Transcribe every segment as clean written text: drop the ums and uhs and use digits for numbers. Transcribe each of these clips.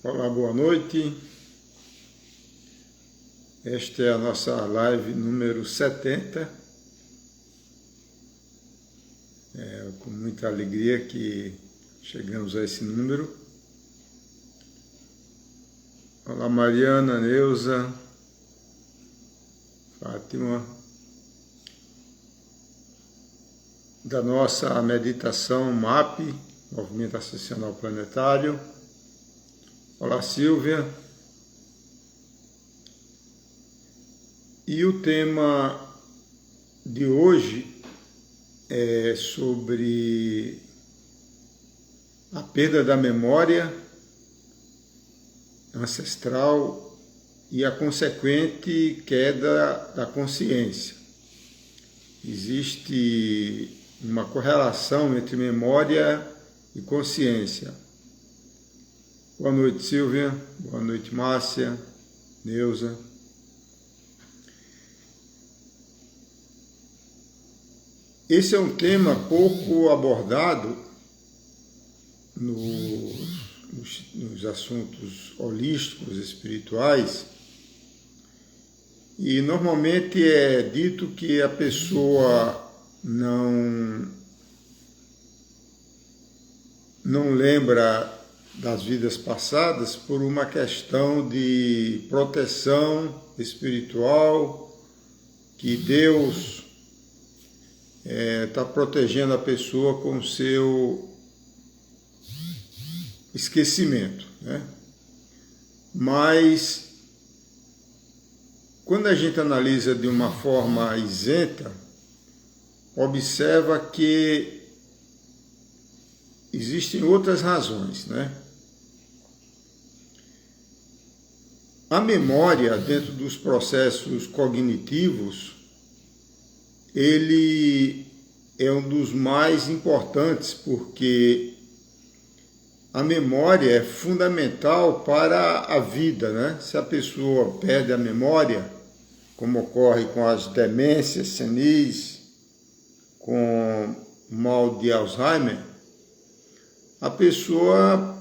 Olá, boa noite. Esta é a nossa live número 70. É com muita alegria que chegamos a esse número. Olá, Mariana, Neuza, Fátima. Da nossa meditação MAP, Movimento Ascensional Planetário. Olá, Silvia. E o tema de hoje é sobre a perda da memória ancestral e a consequente queda da consciência. Existe uma correlação entre memória e consciência. Boa noite, Silvia. Boa noite, Márcia, Neuza. Esse é um tema pouco abordado nos assuntos holísticos, espirituais, e normalmente é dito que a pessoa não lembra das vidas passadas por uma questão de proteção espiritual, que Deus está protegendo a pessoa com o seu esquecimento, né? Mas quando a gente analisa de uma forma isenta, observa que existem outras razões, né? A memória, dentro dos processos cognitivos, ele é um dos mais importantes, porque a memória é fundamental para a vida, né? Se a pessoa perde a memória, como ocorre com as demências senis, com o mal de Alzheimer, a pessoa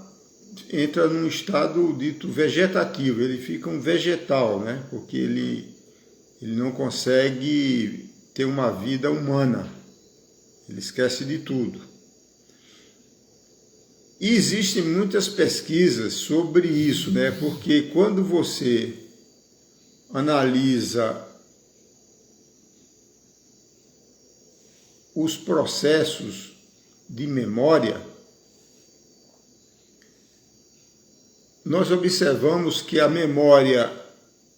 entra num estado dito vegetativo, ele fica um vegetal, né? Porque ele não consegue ter uma vida humana, ele esquece de tudo. E existem muitas pesquisas sobre isso, né? Porque quando você analisa os processos de memória, nós observamos que a memória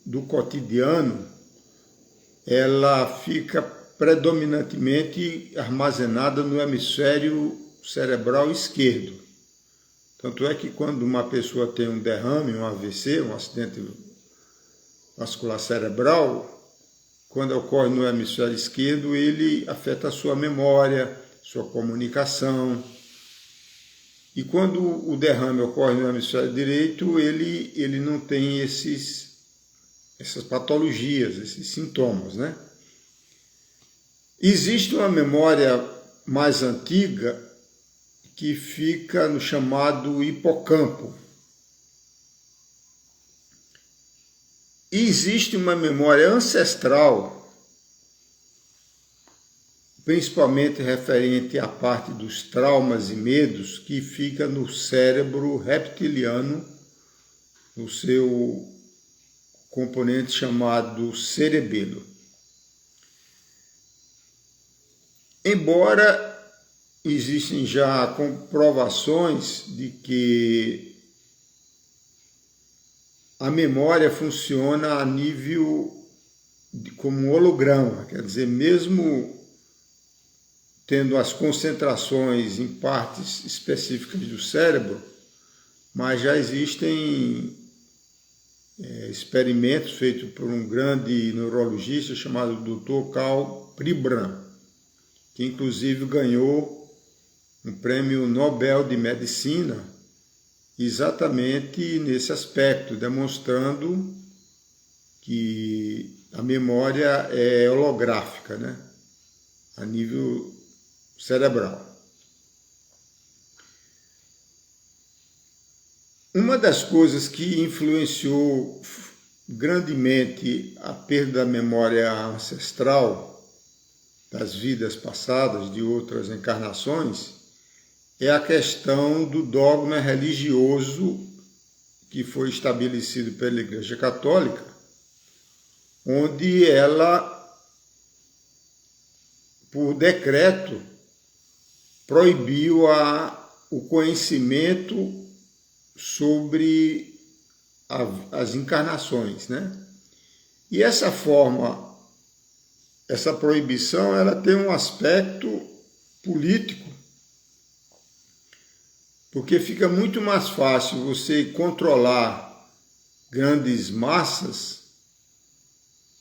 do cotidiano, ela fica predominantemente armazenada no hemisfério cerebral esquerdo. Tanto é que quando uma pessoa tem um derrame, um AVC, um acidente vascular cerebral, quando ocorre no hemisfério esquerdo, ele afeta a sua memória, sua comunicação. E quando o derrame ocorre no hemisfério direito, ele não tem essas patologias, esses sintomas, né? Existe uma memória mais antiga que fica no chamado hipocampo. E existe uma memória ancestral, principalmente referente à parte dos traumas e medos, que fica no cérebro reptiliano, no seu componente chamado cerebelo. Embora existem já comprovações de que a memória funciona a nível como um holograma, quer dizer, mesmo tendo as concentrações em partes específicas do cérebro, mas já existem experimentos feitos por um grande neurologista chamado Dr. Karl Pribram, que inclusive ganhou um prêmio Nobel de Medicina exatamente nesse aspecto, demonstrando que a memória é holográfica, né? A nível cerebral. Uma das coisas que influenciou grandemente a perda da memória ancestral das vidas passadas, de outras encarnações, é a questão do dogma religioso que foi estabelecido pela Igreja Católica, onde ela, por decreto, proibiu o conhecimento sobre as encarnações, né? E essa forma, essa proibição, ela tem um aspecto político, porque fica muito mais fácil você controlar grandes massas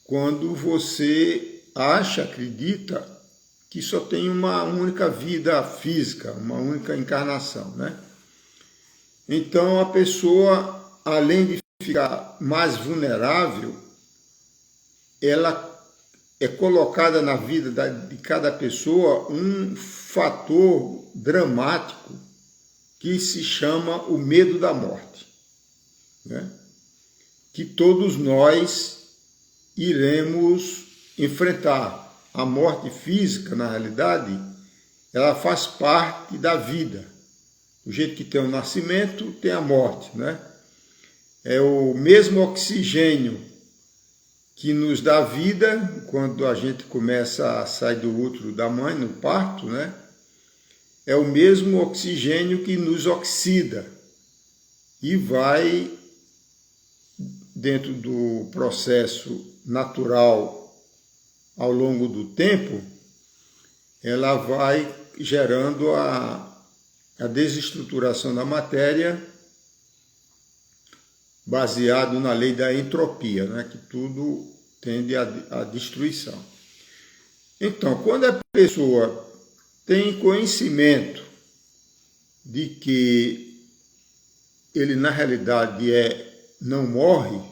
quando você acredita que só tem uma única vida física, uma única encarnação, né? Então a pessoa, além de ficar mais vulnerável, ela é colocada na vida de cada pessoa um fator dramático que se chama o medo da morte, né? Que todos nós iremos enfrentar. A morte física, na realidade, ela faz parte da vida. Do jeito que tem o nascimento, tem a morte, né? É o mesmo oxigênio que nos dá vida quando a gente começa a sair do útero da mãe, no parto, né? É o mesmo oxigênio que nos oxida e vai, dentro do processo natural ao longo do tempo, ela vai gerando a desestruturação da matéria baseado na lei da entropia, né? Que tudo tende à destruição. Então, quando a pessoa tem conhecimento de que ele na realidade não morre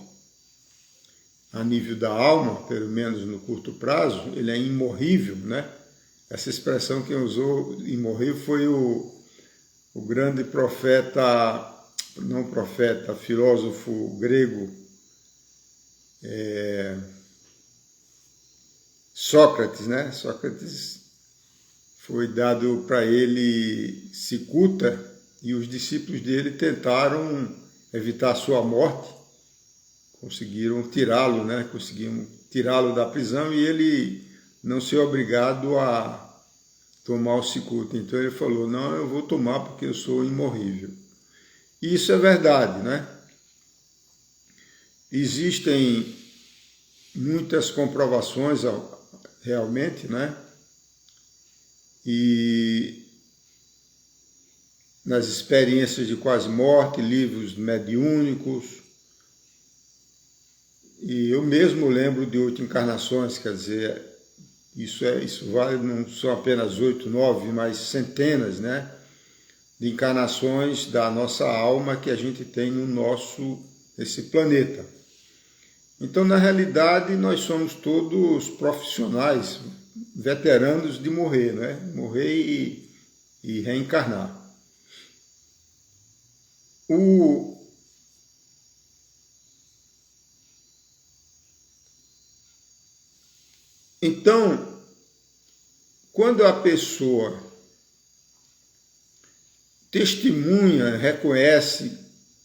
a nível da alma, pelo menos no curto prazo, ele é imorrível, né? Essa expressão que usou imorrível foi o grande profeta, não profeta, filósofo grego, Sócrates, né? Sócrates foi dado para ele cicuta e os discípulos dele tentaram evitar a sua morte, conseguiram tirá-lo, né? Conseguiram tirá-lo da prisão e ele não ser obrigado a tomar o cicuta. Então ele falou, não, eu vou tomar porque eu sou imorrível. E isso é verdade, né? Existem muitas comprovações realmente, né? E nas experiências de quase morte, livros mediúnicos. E eu mesmo lembro de 8 encarnações, quer dizer, isso vale, não são apenas 8, 9, mas centenas, né? De encarnações da nossa alma que a gente tem nesse planeta. Então, na realidade, nós somos todos profissionais, veteranos de morrer, né? Morrer e reencarnar. Então, quando a pessoa testemunha, reconhece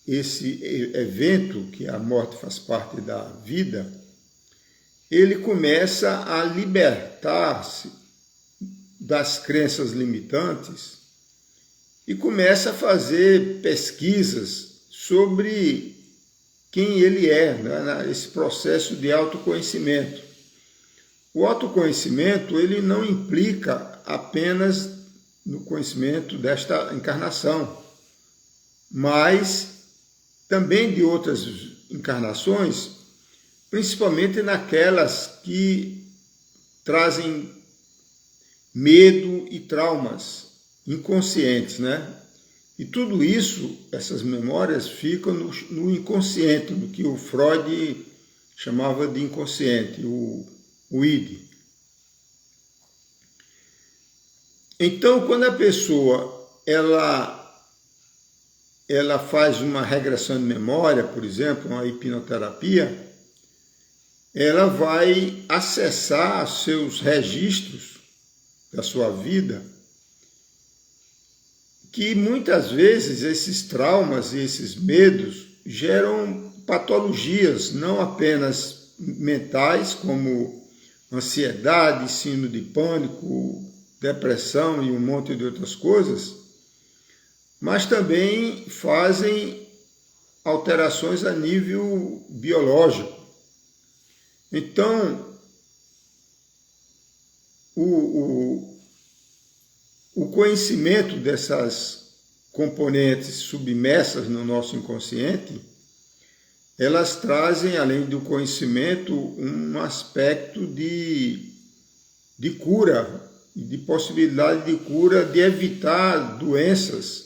esse evento, que a morte faz parte da vida, ele começa a libertar-se das crenças limitantes e começa a fazer pesquisas sobre quem ele é, né? Esse processo de autoconhecimento. O autoconhecimento, ele não implica apenas no conhecimento desta encarnação, mas também de outras encarnações, principalmente naquelas que trazem medo e traumas inconscientes, né? E tudo isso, essas memórias, ficam no inconsciente, no que o Freud chamava de inconsciente, o id. Então, quando a pessoa ela ela faz uma regressão de memória, por exemplo, uma hipnoterapia, ela vai acessar seus registros da sua vida, que muitas vezes esses traumas e esses medos geram patologias, não apenas mentais, como ansiedade, síndrome de pânico, depressão e um monte de outras coisas, mas também fazem alterações a nível biológico. Então, o conhecimento dessas componentes submersas no nosso inconsciente, elas trazem, além do conhecimento, um aspecto de cura, de possibilidade de cura, de evitar doenças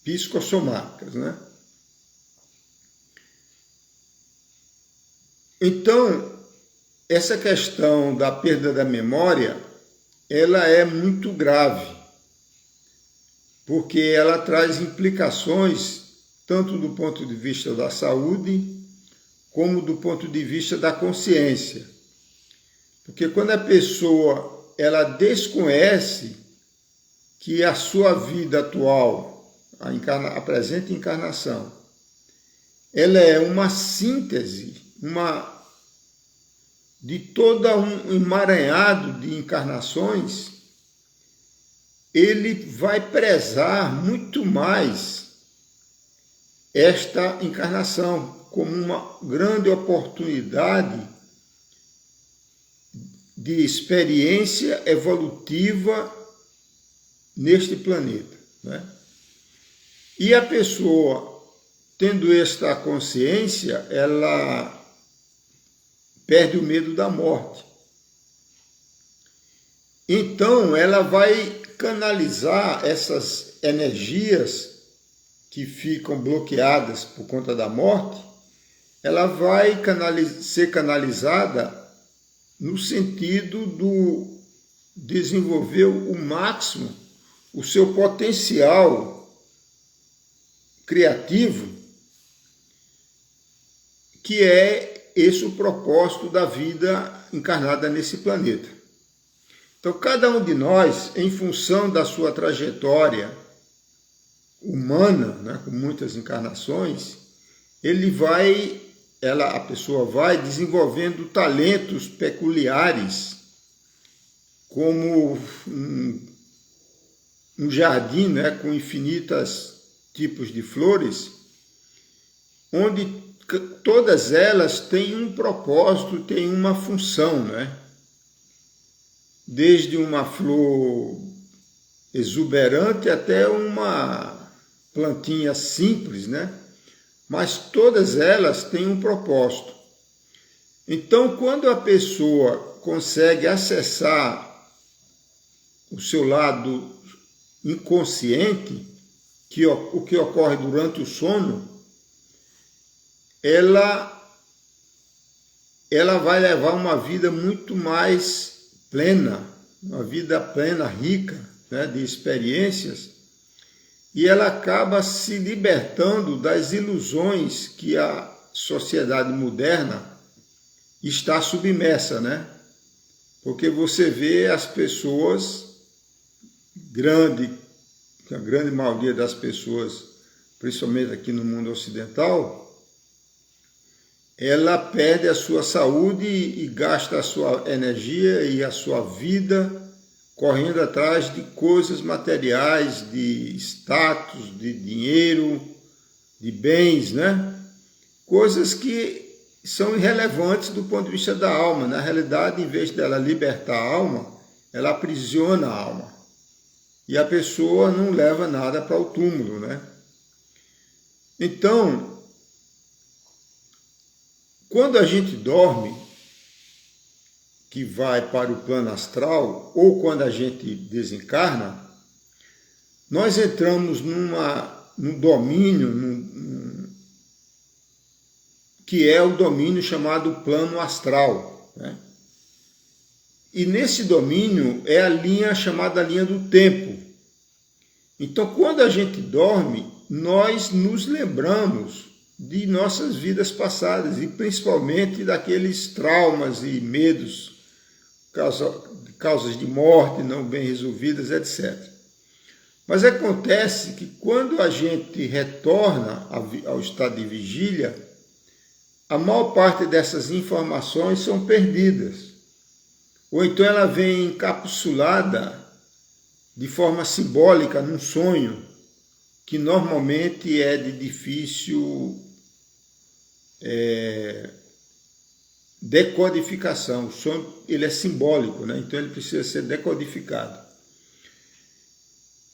psicossomáticas, né? Então, essa questão da perda da memória, ela é muito grave, porque ela traz implicações tanto do ponto de vista da saúde, como do ponto de vista da consciência. Porque quando a pessoa ela desconhece que a sua vida atual, a presente encarnação, ela é uma síntese, de todo um emaranhado de encarnações, ele vai prezar muito mais esta encarnação como uma grande oportunidade de experiência evolutiva neste planeta, né? E a pessoa, tendo esta consciência, ela perde o medo da morte. Então, ela vai canalizar essas energias que ficam bloqueadas por conta da morte, ela vai ser canalizada no sentido do desenvolver o máximo o seu potencial criativo, que é esse o propósito da vida encarnada nesse planeta. Então, cada um de nós, em função da sua trajetória humana, né, com muitas encarnações, a pessoa vai desenvolvendo talentos peculiares, como um jardim, né, com infinitas tipos de flores, onde todas elas têm um propósito, têm uma função, né? Desde uma flor exuberante até uma plantinha simples, né? Mas todas elas têm um propósito. Então, quando a pessoa consegue acessar o seu lado inconsciente, o que ocorre durante o sono, ela vai levar uma vida muito mais plena, uma vida plena, rica, né, de experiências, e ela acaba se libertando das ilusões que a sociedade moderna está submersa, né? Porque você vê as pessoas, a grande maioria das pessoas, principalmente aqui no mundo ocidental, ela perde a sua saúde e gasta a sua energia e a sua vida correndo atrás de coisas materiais, de status, de dinheiro, de bens, né? Coisas que são irrelevantes do ponto de vista da alma. Na realidade, em vez dela libertar a alma, ela aprisiona a alma. E a pessoa não leva nada para o túmulo, né? Então, quando a gente dorme, que vai para o plano astral, ou quando a gente desencarna, nós entramos num domínio, que é o domínio chamado plano astral, né? E nesse domínio é a linha chamada linha do tempo. Então, quando a gente dorme, nós nos lembramos de nossas vidas passadas e principalmente daqueles traumas e medos, causas de morte não bem resolvidas, etc. Mas acontece que quando a gente retorna ao estado de vigília, a maior parte dessas informações são perdidas. Ou então ela vem encapsulada de forma simbólica num sonho, que normalmente é de difícil decodificação. O sonho ele é simbólico, né? Então ele precisa ser decodificado.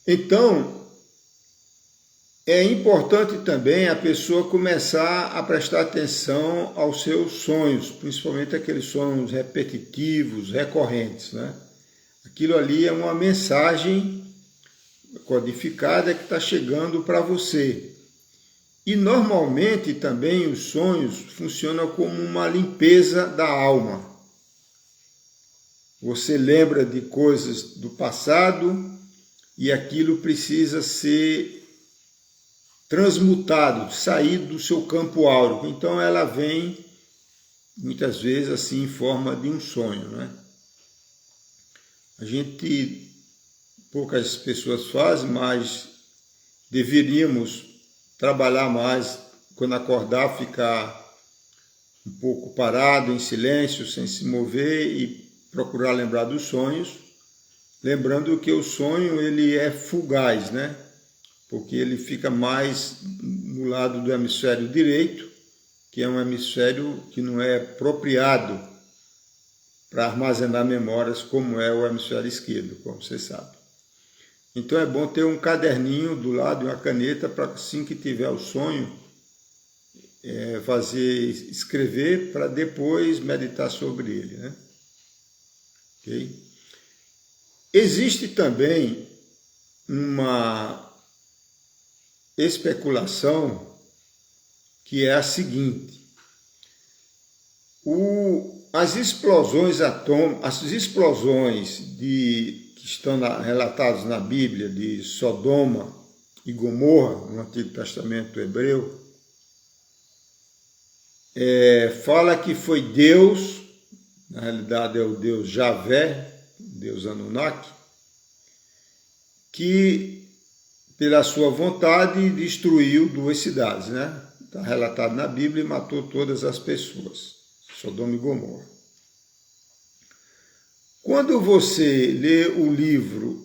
Então, é importante também a pessoa começar a prestar atenção aos seus sonhos, principalmente aqueles sonhos repetitivos, recorrentes, né? Aquilo ali é uma mensagem codificada que está chegando para você. E normalmente também os sonhos funcionam como uma limpeza da alma. Você lembra de coisas do passado e aquilo precisa ser transmutado, sair do seu campo áurico. Então ela vem muitas vezes assim em forma de um sonho, né? Poucas pessoas fazem, mas deveríamos trabalhar mais, quando acordar, ficar um pouco parado, em silêncio, sem se mover e procurar lembrar dos sonhos, lembrando que o sonho ele é fugaz, né? Porque ele fica mais no lado do hemisfério direito, que é um hemisfério que não é apropriado para armazenar memórias, como é o hemisfério esquerdo, como você sabe. Então é bom ter um caderninho do lado e uma caneta para assim que tiver o sonho, escrever para depois meditar sobre ele, né? Okay? Existe também uma especulação que é a seguinte: as explosões que estão relatadas na Bíblia de Sodoma e Gomorra, no Antigo Testamento hebreu, fala que foi Deus, na realidade é o Deus Javé, Deus Anunnaki, que pela sua vontade destruiu 2 cidades, né? Está relatado na Bíblia, e matou todas as pessoas, Sodoma e Gomorra. Quando você lê o livro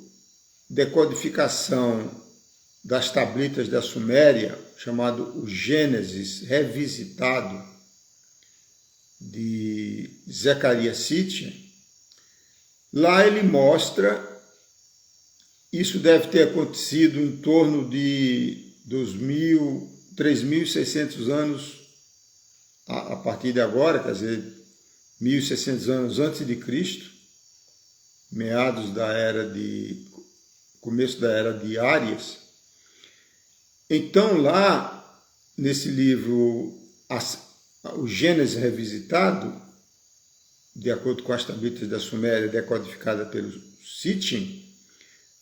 Decodificação das Tablitas da Suméria, chamado o Gênesis Revisitado, de Zecharia Sitchin, lá ele mostra, isso deve ter acontecido em torno de 3.600 anos a partir de agora, quer dizer, 1.600 anos antes de Cristo, começo da era de Áries. Então lá, nesse livro, o Gênesis Revisitado, de acordo com as tablitas da Suméria, decodificada pelo Sitchin,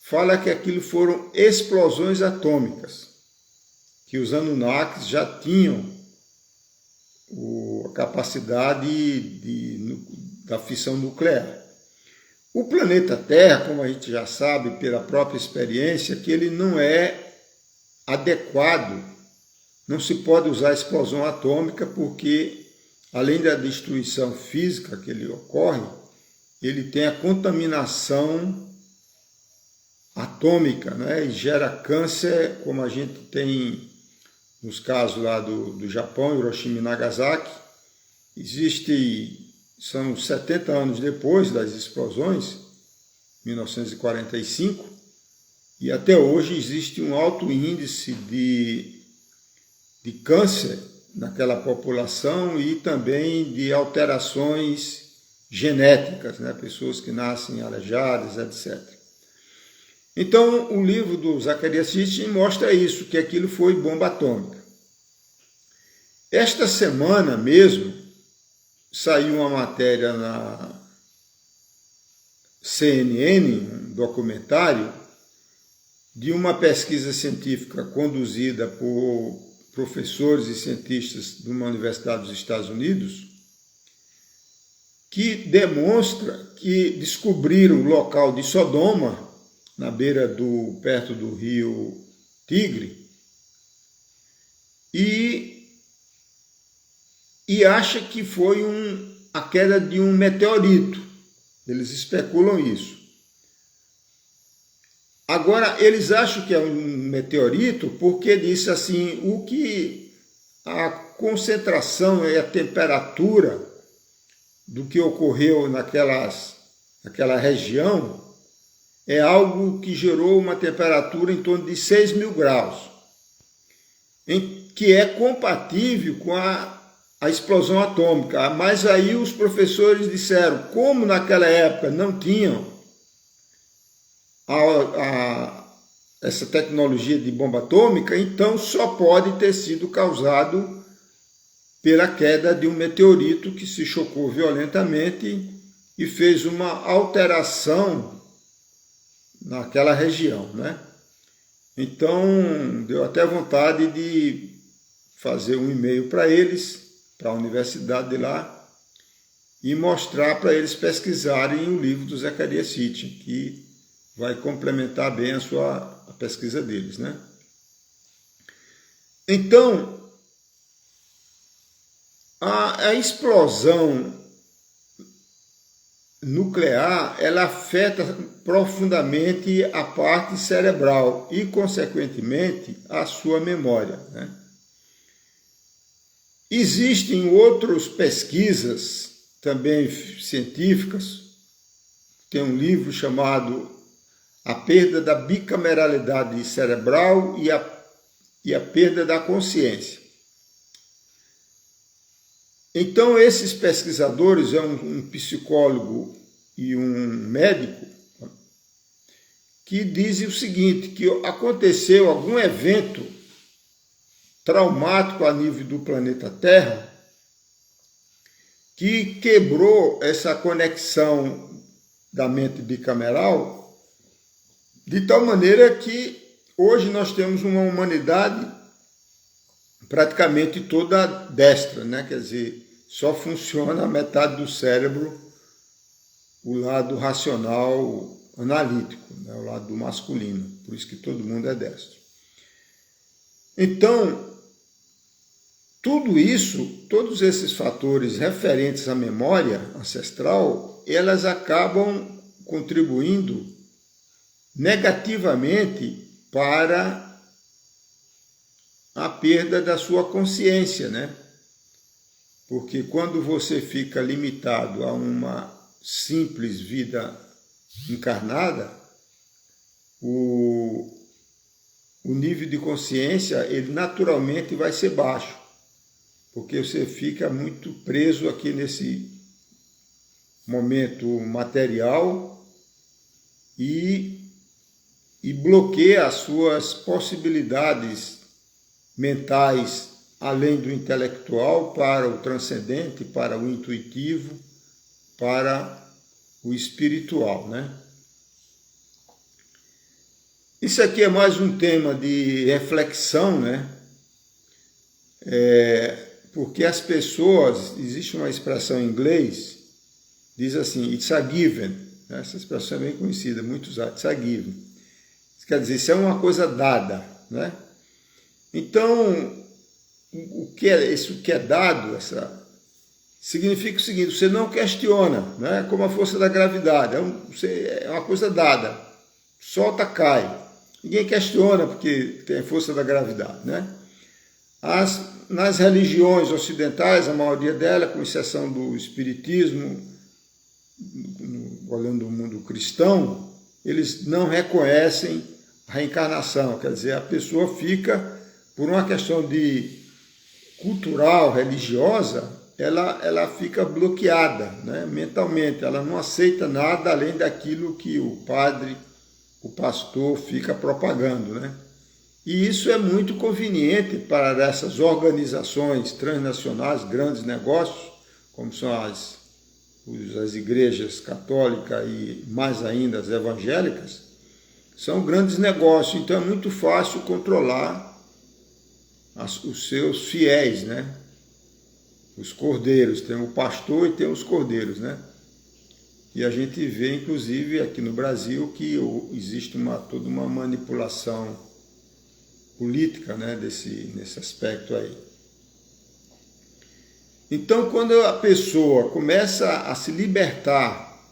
fala que aquilo foram explosões atômicas, que os Anunnakis já tinham a capacidade da fissão nuclear. O planeta Terra, como a gente já sabe pela própria experiência, que ele não é adequado, não se pode usar explosão atômica porque, além da destruição física que ele ocorre, ele tem a contaminação atômica, né? E gera câncer, como a gente tem nos casos lá do Japão, Hiroshima e Nagasaki. São 70 anos depois das explosões, 1945, e até hoje existe um alto índice de câncer naquela população e também de alterações genéticas, né? Pessoas que nascem aleijadas, etc. Então, o livro do Zecharia Sitchin mostra isso, que aquilo foi bomba atômica. Esta semana mesmo, saiu uma matéria na CNN, um documentário, de uma pesquisa científica conduzida por professores e cientistas de uma universidade dos Estados Unidos, que demonstra que descobriram o local de Sodoma, na beira perto do rio Tigre, e acha que foi a queda de um meteorito. Eles especulam isso. Agora, eles acham que é um meteorito porque diz assim, o que a concentração e a temperatura do que ocorreu naquela região é algo que gerou uma temperatura em torno de 6.000 graus, que é compatível com a explosão atômica. Mas aí os professores disseram, como naquela época não tinham essa tecnologia de bomba atômica, então só pode ter sido causado pela queda de um meteorito que se chocou violentamente e fez uma alteração naquela região, né? Então, deu até vontade de fazer um e-mail para eles, para a universidade de lá, e mostrar para eles pesquisarem o livro do Zecharia Sitchin, que vai complementar bem a pesquisa deles, né? Então, a explosão nuclear, ela afeta profundamente a parte cerebral e, consequentemente, a sua memória, né? Existem outras pesquisas, também científicas. Tem um livro chamado A Perda da Bicameralidade Cerebral e a Perda da Consciência. Então, esses pesquisadores, um psicólogo e um médico, que dizem o seguinte, que aconteceu algum evento traumático a nível do planeta Terra que quebrou essa conexão da mente bicameral de tal maneira que hoje nós temos uma humanidade praticamente toda destra, né? Quer dizer, só funciona a metade do cérebro, o lado racional analítico, né? O lado masculino, por isso que todo mundo é destro. Então, tudo isso, todos esses fatores referentes à memória ancestral, elas acabam contribuindo negativamente para a perda da sua consciência, né? Porque quando você fica limitado a uma simples vida encarnada, o nível de consciência, ele naturalmente vai ser baixo, porque você fica muito preso aqui nesse momento material e bloqueia as suas possibilidades mentais, além do intelectual, para o transcendente, para o intuitivo, para o espiritual, né? Isso aqui é mais um tema de reflexão, né? Porque as pessoas, existe uma expressão em inglês, diz assim, it's a given, né? Essa expressão é bem conhecida, muitos usam, it's a given. Isso quer dizer, isso é uma coisa dada, né? Então, isso que é dado, significa o seguinte, você não questiona, né? Como a força da gravidade, é uma coisa dada, solta, cai. Ninguém questiona porque tem a força da gravidade, né? Nas religiões ocidentais, a maioria delas, com exceção do espiritismo, olhando o mundo cristão, eles não reconhecem a reencarnação, quer dizer, a pessoa fica, por uma questão cultural, religiosa, ela fica bloqueada, né, mentalmente, ela não aceita nada além daquilo que o padre, o pastor fica propagando, né? E isso é muito conveniente para essas organizações transnacionais, grandes negócios, como são as igrejas católicas e mais ainda as evangélicas, São grandes negócios, então é muito fácil controlar os seus fiéis, né? Os cordeiros, tem o pastor e tem os cordeiros, né? E a gente vê, inclusive, aqui no Brasil, que existe toda uma manipulação política, né, nesse aspecto aí. Então, quando a pessoa começa a se libertar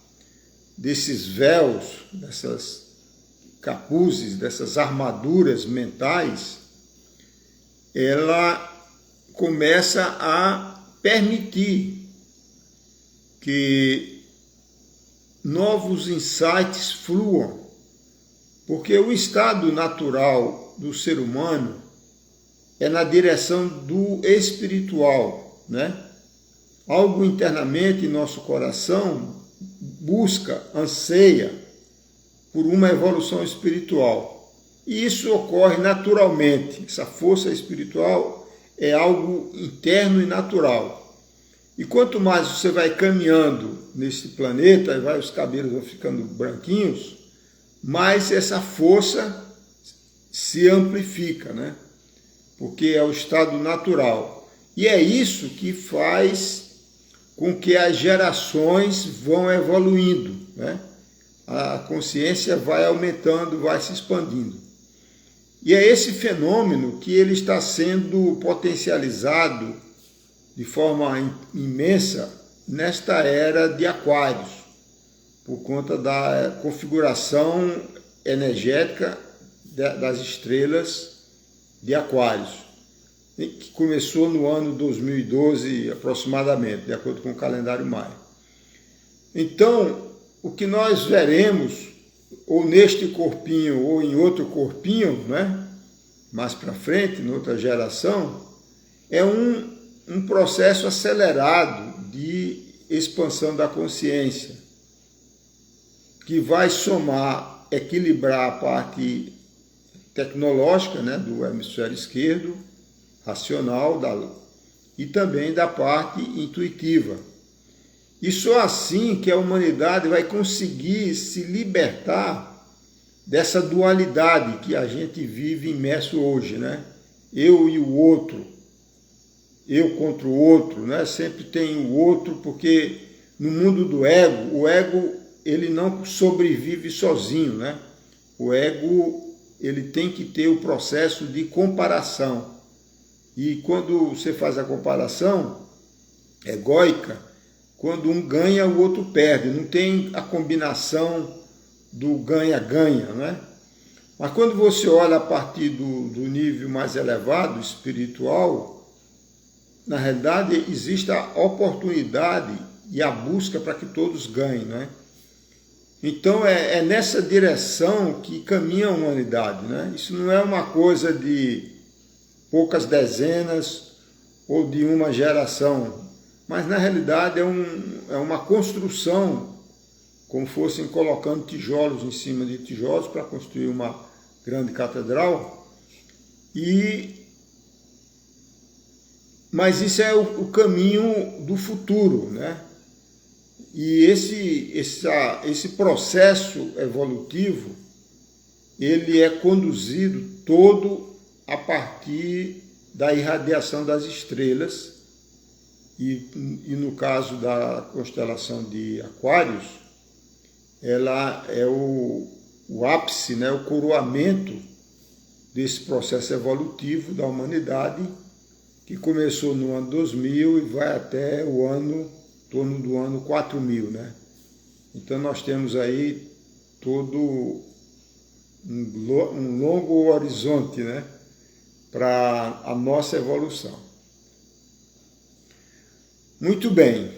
desses véus, dessas capuzes, dessas armaduras mentais, ela começa a permitir que novos insights fluam, porque o estado natural do ser humano é na direção do espiritual, né? Algo internamente em nosso coração busca, anseia por uma evolução espiritual. E isso ocorre naturalmente. Essa força espiritual é algo interno e natural. E quanto mais você vai caminhando nesse planeta, os cabelos vão ficando branquinhos, mais essa força se amplifica, né? Porque é o estado natural. E é isso que faz com que as gerações vão evoluindo, né? A consciência vai aumentando, vai se expandindo. E é esse fenômeno que ele está sendo potencializado de forma imensa nesta era de Aquários, por conta da configuração energética das estrelas de Aquários, que começou no ano 2012 aproximadamente, de acordo com o calendário maia. Então, o que nós veremos, ou neste corpinho, ou em outro corpinho, né, mais para frente, em outra geração, é um processo acelerado de expansão da consciência, que vai somar, equilibrar a parte tecnológica, né, do hemisfério esquerdo, racional, e também da parte intuitiva. E só assim que a humanidade vai conseguir se libertar dessa dualidade que a gente vive imerso hoje, né? Eu e o outro, eu contra o outro, né? Sempre tem o outro, porque no mundo do ego, o ego ele não sobrevive sozinho, né? O ego ele tem que ter o processo de comparação. E quando você faz a comparação egóica, quando um ganha, o outro perde. Não tem a combinação do ganha-ganha, né? Mas quando você olha a partir do nível mais elevado, espiritual, na realidade existe a oportunidade e a busca para que todos ganhem, né? Então é nessa direção que caminha a humanidade, né? Isso não é uma coisa de poucas dezenas ou de uma geração, mas na realidade é uma construção, como fossem colocando tijolos em cima de tijolos para construir uma grande catedral. Mas isso é o caminho do futuro, né? E esse processo evolutivo, ele é conduzido todo a partir da irradiação das estrelas, e no caso da constelação de Aquários, ela é o ápice, né, o coroamento desse processo evolutivo da humanidade, que começou no ano 2000 e vai até em torno do ano 4000, né? Então nós temos aí todo um longo horizonte, né, para a nossa evolução. Muito bem.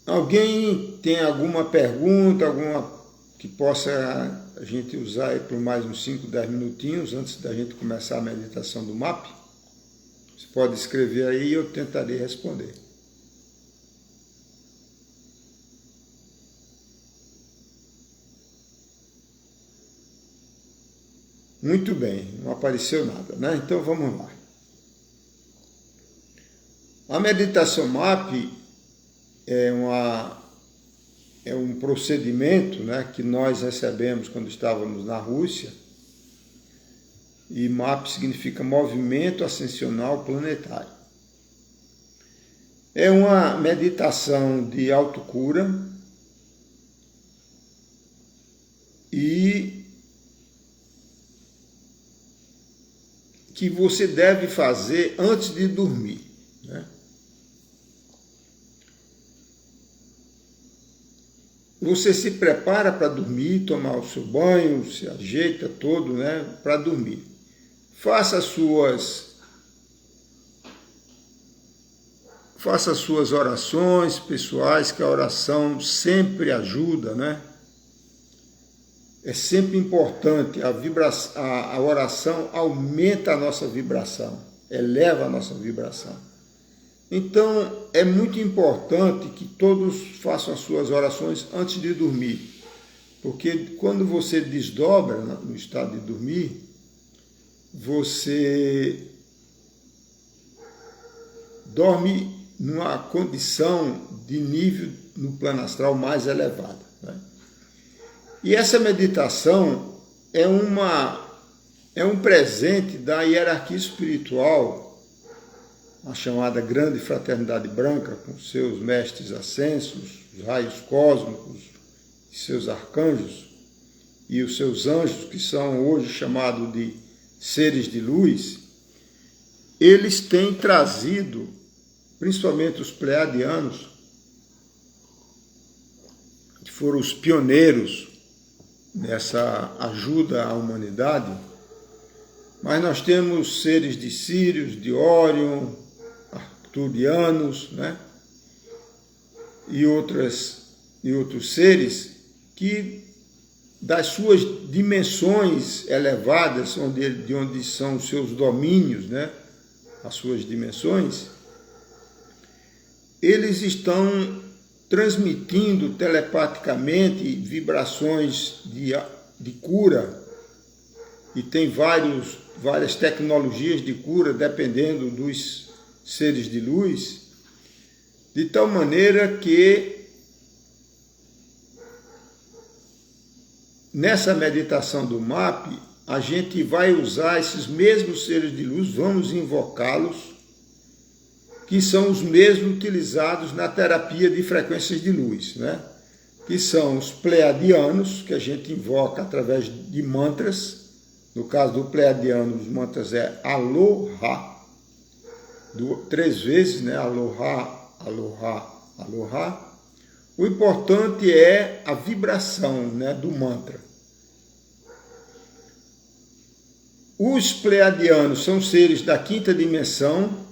Alguém tem alguma pergunta, alguma que possa a gente usar aí por mais uns 5, 10 minutinhos antes da gente começar a meditação do MAP? Você pode escrever aí e eu tentarei responder. Muito bem, não apareceu nada, né? Então vamos lá. A meditação MAP é uma é um procedimento, né, que nós recebemos quando estávamos na Rússia, e MAP significa Movimento Ascensional Planetário. É uma meditação de autocura e que você deve fazer antes de dormir, né? Você se prepara para dormir, tomar o seu banho, se ajeita todo, né, para dormir. Faça as suas orações pessoais, que a oração sempre ajuda, né? É sempre importante, a oração aumenta a nossa vibração, eleva a nossa vibração. Então, é muito importante que todos façam as suas orações antes de dormir, porque quando você desdobra no estado de dormir, você dorme numa condição de nível no plano astral mais elevada, né? E essa meditação é um presente da hierarquia espiritual, a chamada Grande Fraternidade Branca, com seus mestres ascensos, os raios cósmicos, e seus arcanjos, e os seus anjos, que são hoje chamados de seres de luz. Eles têm trazido, principalmente os pleiadianos, que foram os pioneiros nessa ajuda à humanidade, mas nós temos seres de Sírios, de Órion, arcturianos, né? e outros seres que, das suas dimensões elevadas, de onde são os seus domínios, né? As suas dimensões, eles estão transmitindo telepaticamente vibrações de cura, e tem várias tecnologias de cura, dependendo dos seres de luz, de tal maneira que nessa meditação do MAP, a gente vai usar esses mesmos seres de luz, vamos invocá-los, que são os mesmos utilizados na terapia de frequências de luz, né? Que são os pleiadianos, que a gente invoca através de mantras. No caso do pleiadiano, os mantras é Aloha, 3 vezes, né? Aloha, Aloha, Aloha. O importante é a vibração, né, do mantra. Os pleiadianos são seres da 5ª dimensão,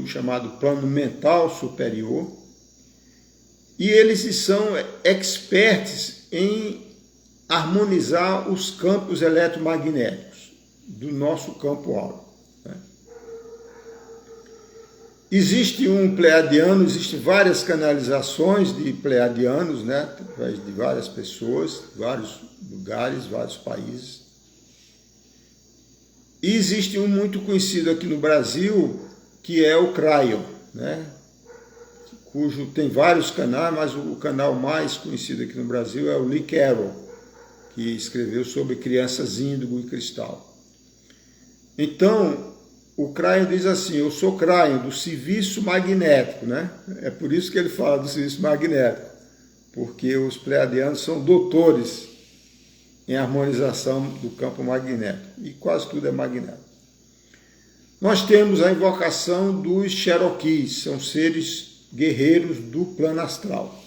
chamado plano mental superior, e eles são experts em harmonizar os campos eletromagnéticos do nosso campo áureo, né? Existe um pleiadiano, existem várias canalizações de pleiadianos, né, através de várias pessoas, vários lugares, vários países. E existe um muito conhecido aqui no Brasil, que é o Cryon, né, cujo tem vários canais, mas o canal mais conhecido aqui no Brasil é o Lee Carroll, que escreveu sobre crianças índigo e cristal. Então, o Cryon diz assim: eu sou Cryon do serviço magnético, né? É por isso que ele fala do serviço magnético, porque os pleiadianos são doutores em harmonização do campo magnético, e quase tudo é magnético. Nós temos a invocação dos Cherokees, são seres guerreiros do plano astral.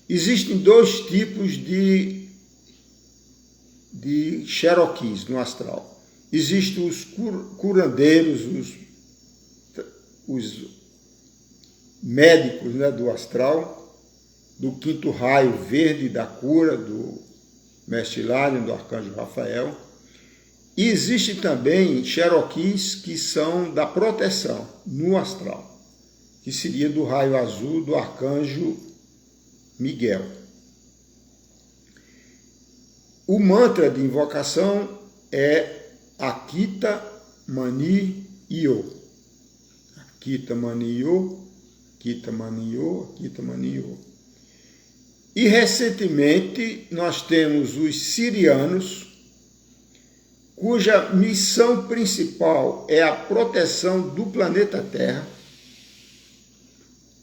Existem 2 tipos de Cherokees no astral. Existem os curandeiros, os médicos, né, do astral, do 5º raio verde da cura, do mestre Hilário, do arcanjo Rafael. E existem também Cherokees que são da proteção no astral, que seria do raio azul do arcanjo Miguel. O mantra de invocação é Akita Mani Yo. Akita Mani Yo, Kita-Maniyo, Kita-Maniyo. E recentemente nós temos os sirianos, cuja missão principal é a proteção do planeta Terra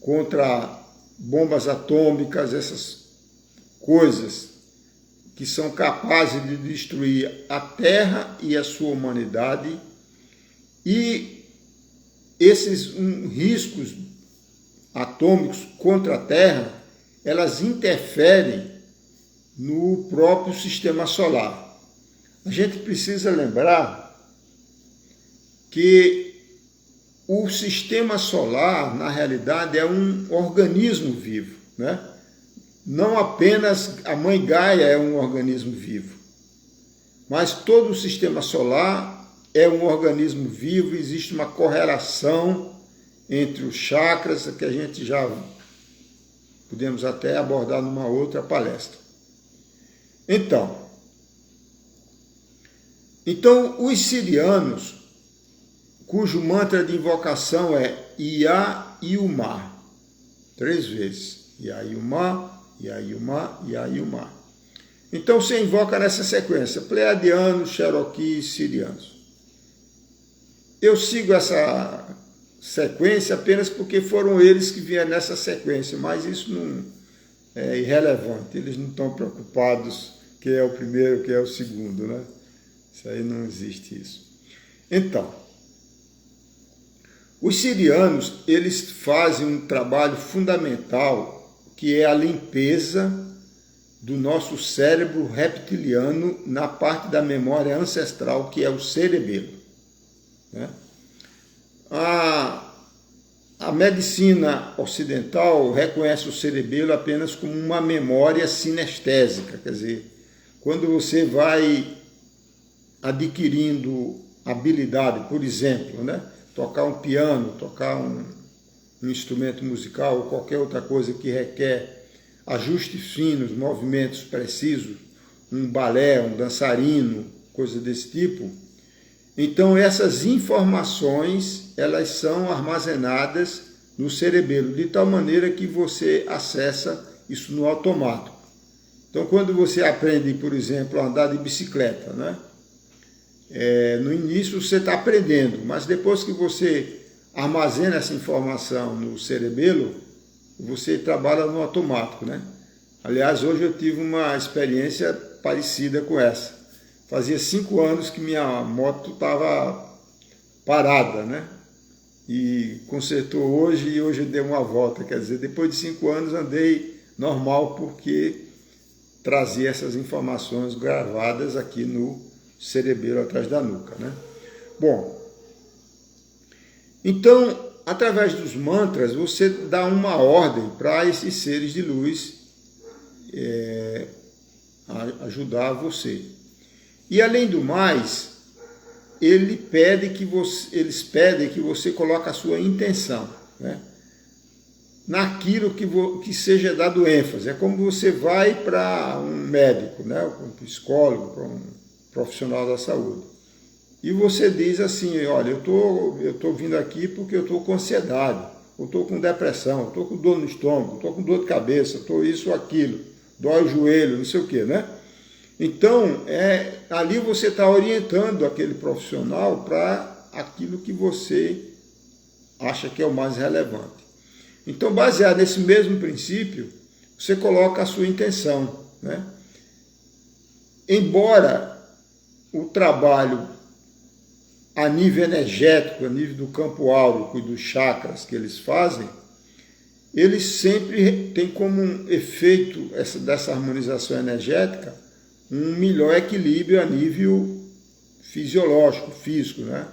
contra bombas atômicas, essas coisas que são capazes de destruir a Terra e a sua humanidade. E esses riscos atômicos contra a Terra, elas interferem no próprio sistema solar. A gente precisa lembrar que o sistema solar, na realidade, é um organismo vivo, né? Não apenas a Mãe Gaia é um organismo vivo, mas todo o sistema solar é um organismo vivo, existe uma correlação entre os chakras, que a gente já podemos até abordar numa outra palestra. Então, os sirianos, cujo mantra de invocação é Ia-Iumá, 3 vezes. Ia-Iumá, Ia-Iumá, Ia-Iumá. Então você invoca nessa sequência, pleiadianos, Cherokee, sirianos. Eu sigo essa sequência apenas porque foram eles que vieram nessa sequência, mas isso não é irrelevante, eles não estão preocupados quem é o primeiro, quem é o segundo, né? Isso aí não existe isso. Então, os sirianos, eles fazem um trabalho fundamental, que é a limpeza do nosso cérebro reptiliano na parte da memória ancestral, que é o cerebelo, né? A medicina ocidental reconhece o cerebelo apenas como uma memória sinestésica, quer dizer, quando você vai adquirindo habilidade, por exemplo, né, tocar um piano, tocar um instrumento musical ou qualquer outra coisa que requer ajustes finos, movimentos precisos, um balé, um dançarino, coisa desse tipo. Então essas informações, elas são armazenadas no cerebelo, de tal maneira que você acessa isso no automático. Então quando você aprende, por exemplo, a andar de bicicleta, né? No início você está aprendendo, mas depois que você armazena essa informação no cerebelo, você trabalha no automático, né? Aliás, hoje eu tive uma experiência parecida com essa. Fazia 5 anos que minha moto estava parada, né? E consertou hoje e hoje eu dei uma volta. Quer dizer, depois de 5 anos andei normal porque trazia essas informações gravadas aqui no cerebelo atrás da nuca, né? Bom, então, através dos mantras, você dá uma ordem para esses seres de luz ajudar você. E além do mais, eles pedem que você coloque a sua intenção, né, naquilo que seja dado ênfase. É como você vai para um médico, né, um psicólogo, para um profissional da saúde. E você diz assim, olha, eu tô vindo aqui porque eu estou com ansiedade, eu estou com depressão, eu estou com dor no estômago, estou com dor de cabeça, estou isso ou aquilo, dói o joelho, não sei o quê, né? Então, ali você está orientando aquele profissional para aquilo que você acha que é o mais relevante. Então, baseado nesse mesmo princípio, você coloca a sua intenção, né? Embora o trabalho a nível energético, a nível do campo áurico e dos chakras que eles fazem, eles sempre têm como um efeito dessa harmonização energética um melhor equilíbrio a nível fisiológico, físico, né?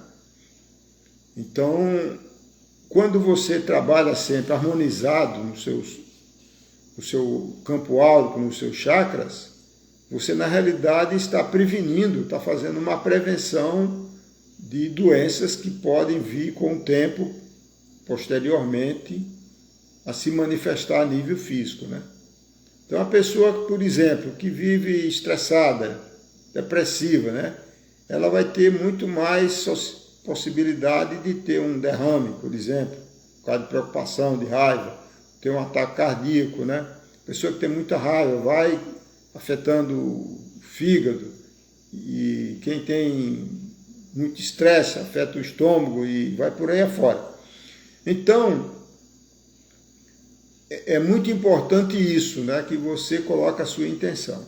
Então, quando você trabalha sempre harmonizado no seu campo áurico, nos seus chakras, você na realidade está prevenindo, está fazendo uma prevenção de doenças que podem vir com o tempo, posteriormente, a se manifestar a nível físico, né? Então, a pessoa, por exemplo, que vive estressada, depressiva, né? Ela vai ter muito mais possibilidade de ter um derrame, por exemplo, causa de preocupação, de raiva, tem um ataque cardíaco, né? Pessoa que tem muita raiva vai afetando o fígado, e quem tem muito estresse afeta o estômago e vai por aí afora. Então, é muito importante isso, né? Que você coloque a sua intenção.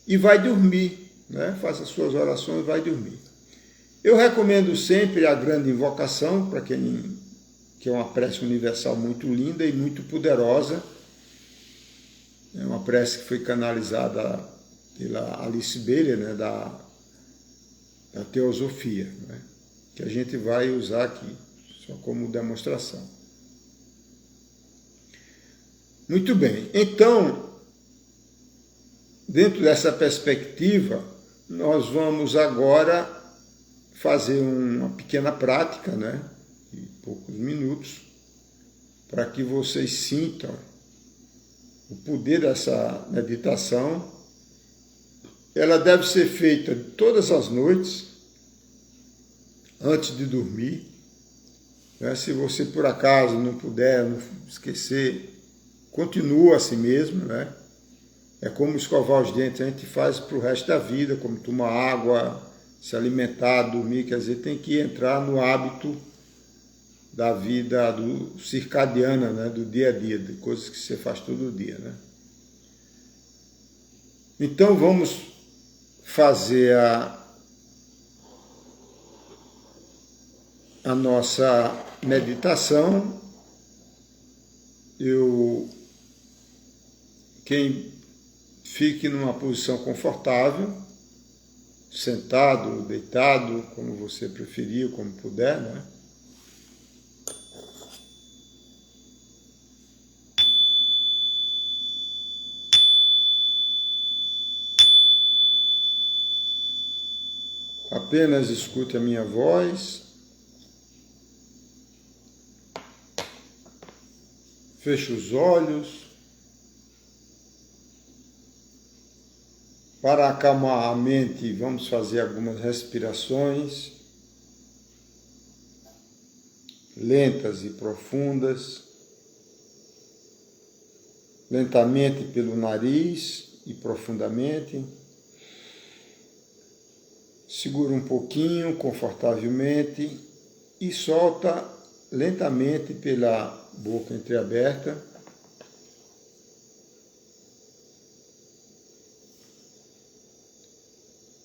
E vai dormir, né? Faça as suas orações e vai dormir. Eu recomendo sempre a grande invocação, para quem que é uma prece universal muito linda e muito poderosa. É uma prece que foi canalizada pela Alice Bailey, né, da teosofia, né, que a gente vai usar aqui, só como demonstração. Muito bem, então, dentro dessa perspectiva, nós vamos agora fazer uma pequena prática, né, de poucos minutos, para que vocês sintam o poder dessa meditação. Ela deve ser feita todas as noites, antes de dormir, né? Se você por acaso não puder, não esquecer, continua assim mesmo, né? É como escovar os dentes, a gente faz para o resto da vida, como tomar água, se alimentar, dormir, quer dizer, tem que entrar no hábito da vida do circadiana, né? Do dia a dia, de coisas que você faz todo dia, né? Então vamos fazer a nossa meditação. Quem fique numa posição confortável, sentado, deitado, como você preferir, como puder, né? Apenas escute a minha voz. Feche os olhos. Para acalmar a mente, vamos fazer algumas respirações lentas e profundas. Lentamente pelo nariz e profundamente. Segura um pouquinho, confortavelmente, e solta lentamente pela boca entreaberta.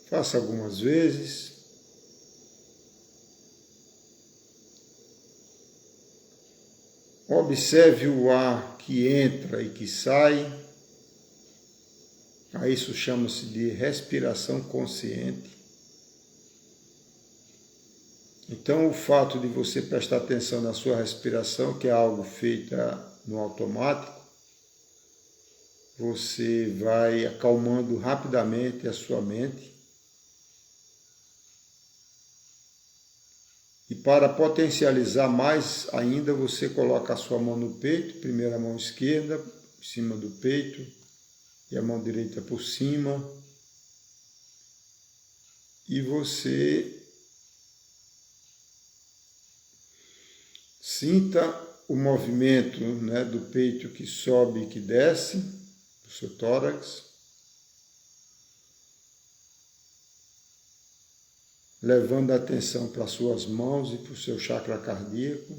Faça algumas vezes. Observe o ar que entra e que sai. A isso chama-se de respiração consciente. Então, o fato de você prestar atenção na sua respiração, que é algo feito no automático, você vai acalmando rapidamente a sua mente. E para potencializar mais ainda, você coloca a sua mão no peito, primeiro a mão esquerda, em cima do peito, e a mão direita por cima. E você sinta o movimento, né, do peito que sobe e que desce, do seu tórax, levando a atenção para as suas mãos e para o seu chakra cardíaco.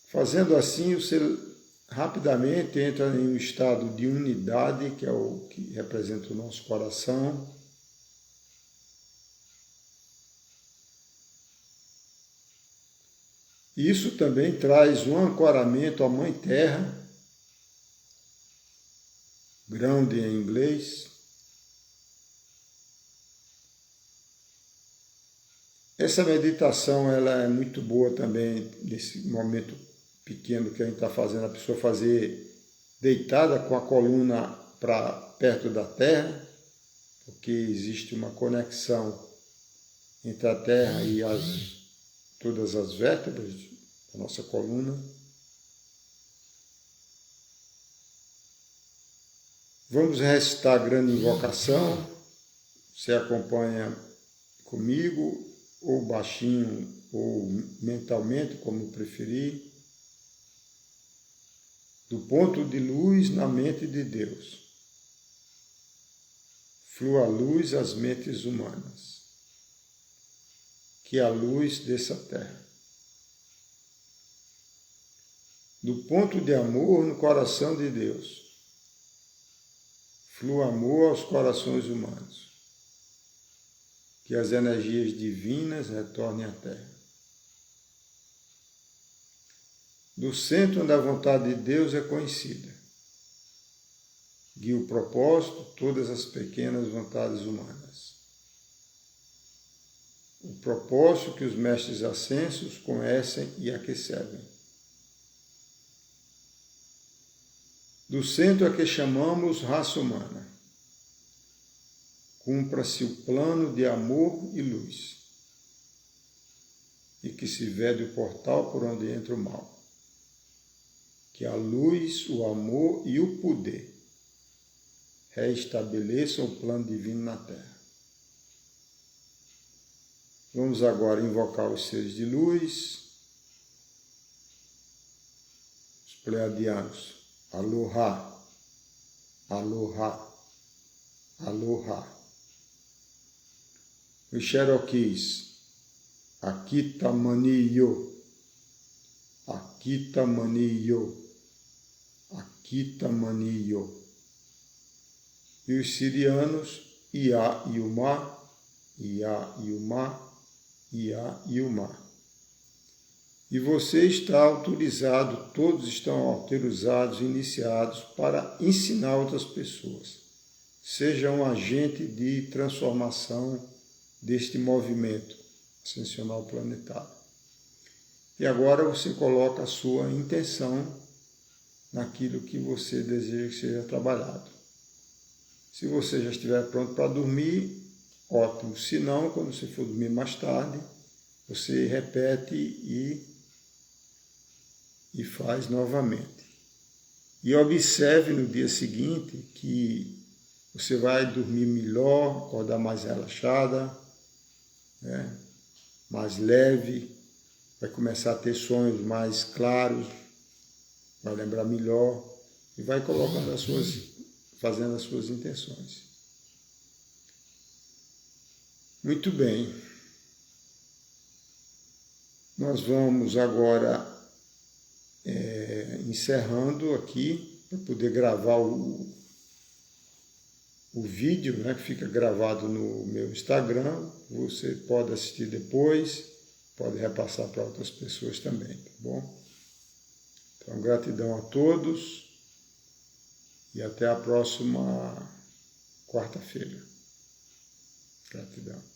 Fazendo assim, você rapidamente entra em um estado de unidade, que é o que representa o nosso coração. Isso também traz um ancoramento à Mãe Terra, ground em inglês. Essa meditação ela é muito boa também nesse momento pequeno que a gente está fazendo, a pessoa fazer deitada com a coluna para perto da terra, porque existe uma conexão entre a terra e todas as vértebras da nossa coluna. Vamos recitar a grande invocação. Você acompanha comigo ou baixinho, ou mentalmente, como preferir, do ponto de luz na mente de Deus. Flua a luz às mentes humanas, que a luz dessa terra. Do ponto de amor no coração de Deus, flua amor aos corações humanos, que as energias divinas retornem à terra. Do centro onde a vontade de Deus é conhecida, guia o propósito todas as pequenas vontades humanas. O propósito que os mestres ascensos conhecem e a que servem. Do centro a que chamamos raça humana, cumpra-se o plano de amor e luz, e que se vede o portal por onde entra o mal. Que a luz, o amor e o poder reestabeleçam o plano divino na Terra. Vamos agora invocar os seres de luz, os pleiadianos. Aloha, aloha, aloha. Os Cherokees. Akita Maniyo, Akita Maniyo, Akita Maniyo. E os sirianos, Ia Yuma, Ia Yuma, Ia Yuma. E você está autorizado, todos estão autorizados, iniciados para ensinar outras pessoas. Seja um agente de transformação deste movimento ascensional planetário. E agora você coloca a sua intenção naquilo que você deseja que seja trabalhado. Se você já estiver pronto para dormir, ótimo. Se não, quando você for dormir mais tarde, você repete e faz novamente. E observe no dia seguinte que você vai dormir melhor, acordar mais relaxada, né? Mais leve, vai começar a ter sonhos mais claros, vai lembrar melhor e vai colocando fazendo as suas intenções. Muito bem. Nós vamos agora encerrando aqui para poder gravar o vídeo, né, que fica gravado no meu Instagram. Você pode assistir depois, pode repassar para outras pessoas também, tá bom? Então, gratidão a todos e até a próxima quarta-feira. Gratidão.